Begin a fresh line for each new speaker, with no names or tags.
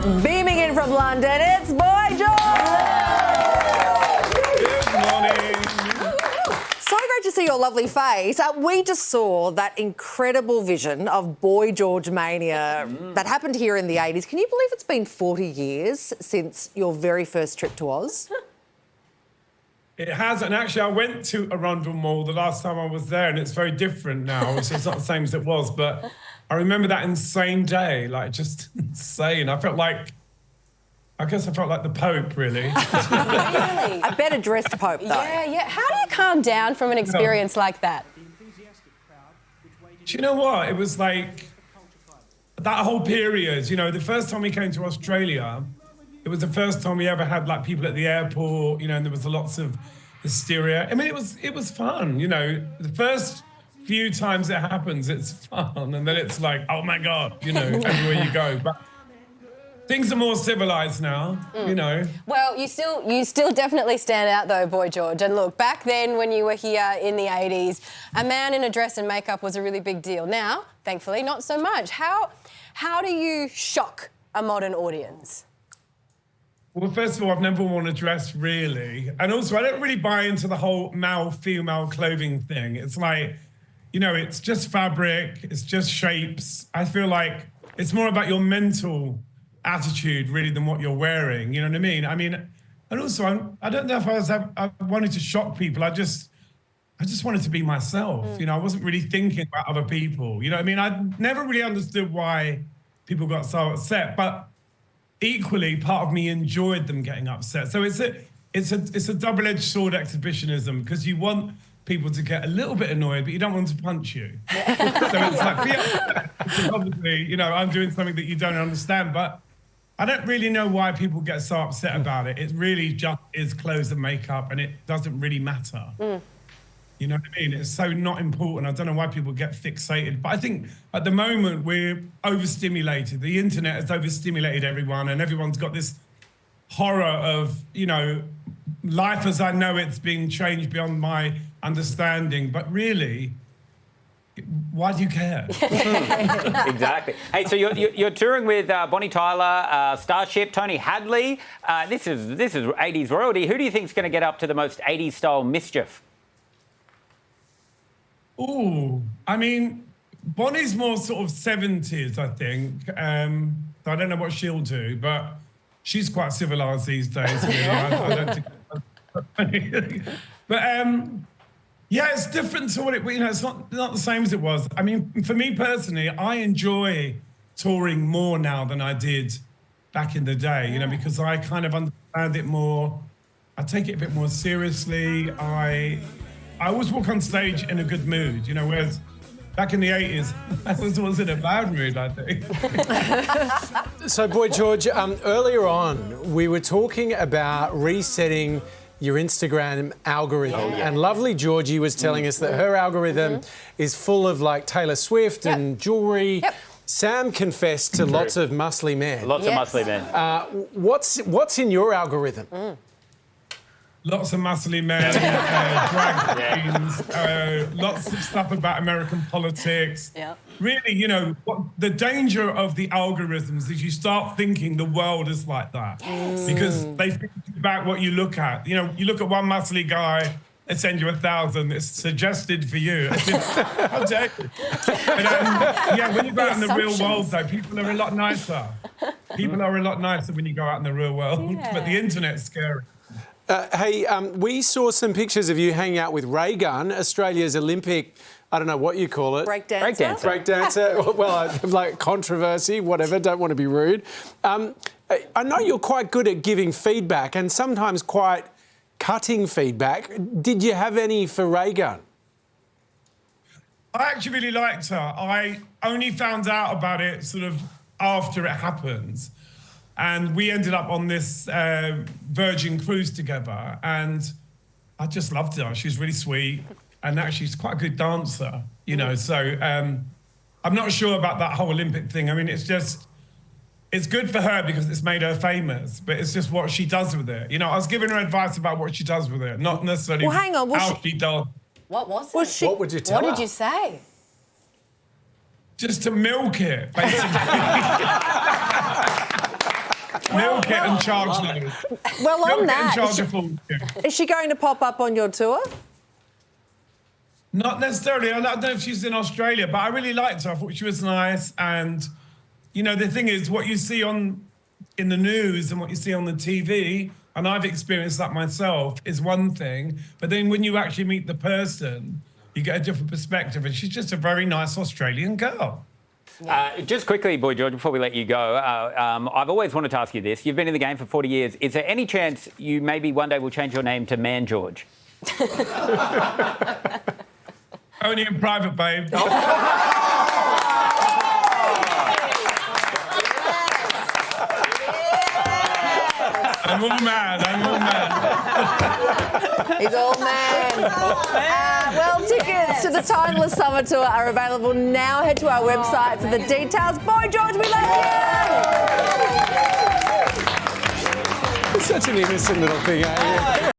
Beaming in from London, it's Boy George!
Good morning.
So great to see your lovely face. We just saw that incredible vision of Boy George Mania that happened here in the 80s. Can you believe it's been 40 years since your very first trip to Oz?
It has, and actually I went to Arundel Mall the last time I was there, and it's very different now. So it's not the same as it was, but I remember that insane day, like just insane. I guess I felt like the Pope, really.
Really?
A better dressed Pope, though.
Yeah. How do you calm down from an experience like that?
Do you know what? It was like that whole period, you know, the first time we came to Australia, it was the first time we ever had like people at the airport, you know, and there was lots of hysteria. I mean, it was fun, you know. The first few times it happens, it's fun, and then it's like, oh my God, you know, everywhere you go. But things are more civilized now, you know.
Well, you still definitely stand out though, Boy George. And look, back then when you were here in the 80s, a man in a dress and makeup was a really big deal. Now, thankfully, not so much. How do you shock a modern audience?
Well, first of all, I've never worn a dress, really. And also, I don't really buy into the whole male-female clothing thing. It's like, you know, it's just fabric, it's just shapes. I feel like it's more about your mental attitude, really, than what you're wearing. You know what I mean? And also, I don't know if I wanted to shock people. I just wanted to be myself. You know, I wasn't really thinking about other people. You know what I mean? I never really understood why people got so upset, but equally, part of me enjoyed them getting upset. So it's a double-edged sword exhibitionism, because you want people to get a little bit annoyed, but you don't want them to punch you. So it's like, be upset, because obviously, you know, I'm doing something that you don't understand, but I don't really know why people get so upset about it. It really just is clothes and makeup, and it doesn't really matter. You know what I mean? It's so not important. I don't know why people get fixated. But I think at the moment we're overstimulated. The internet has overstimulated everyone, and everyone's got this horror of, you know, life as I know it's being changed beyond my understanding. But really, why do you care?
Exactly. Hey, so you're touring with Bonnie Tyler, Starship, Tony Hadley. This is 80s royalty. Who do you think is going to get up to the most 80s style mischief?
Ooh, I mean, Bonnie's more sort of 70s, I think. I don't know what she'll do, but she's quite civilised these days. Really. I don't think. But yeah, it's different to what it. You know, it's not the same as it was. I mean, for me personally, I enjoy touring more now than I did back in the day. You know, because I kind of understand it more. I take it a bit more seriously. I always walk on stage in a good mood, you know, whereas back in the 80s, I was always in a bad mood, I think.
So, Boy George, earlier on, we were talking about resetting your Instagram algorithm. And lovely Georgie was telling us that her algorithm is full of, like, Taylor Swift and jewellery. Sam confessed to lots of muscly men.
Lots of muscly men.
What's in your algorithm?
Lots of muscly men, drag queens, lots of stuff about American politics. Really, you know, the danger of the algorithms is you start thinking the world is like that. Because they think about what you look at. You know, you look at one muscly guy, they send you 1,000. It's suggested for you. How dare you? And, yeah, when you go out in the real world, though, people are a lot nicer. People are a lot nicer when you go out in the real world. But the internet's scary.
Hey, we saw some pictures of you hanging out with Ray Gunn, Australia's Olympic, I don't know what you call it.
Breakdancer.
Breakdancer. Well, like controversy, whatever, don't want to be rude. I know you're quite good at giving feedback and sometimes quite cutting feedback. Did you have any for Ray Gunn?
I actually really liked her. I only found out about it sort of after it happened. And we ended up on this Virgin cruise together, and I just loved her. She was really sweet, and actually she's quite a good dancer, you know. So I'm not sure about that whole Olympic thing. I mean, it's good for her because it's made her famous, but it's just what she does with it. You know, I was giving her advice about what she does with it, not necessarily how she does.
What was it?
What would you tell her?
What did you say?
Just to milk it, basically. it and charge them.
Well,
You'll
on
get in
that,
charge of all.
is she going to pop up on your tour?
Not necessarily. I don't know if she's in Australia, but I really liked her. I thought she was nice. And, you know, the thing is, what you see in the news and what you see on the TV, and I've experienced that myself, is one thing. But then when you actually meet the person, you get a different perspective. And she's just a very nice Australian girl.
Just quickly, Boy George, before we let you go, I've always wanted to ask you this. You've been in the game for 40 years. Is there any chance you maybe one day will change your name to Man George?
Only in private, babe. I'm all mad.
He's all man. Well, tickets to the Timeless Summer Tour are available now. Head to our website for the details. Boy George, we love you!
It's such an innocent little thing, eh?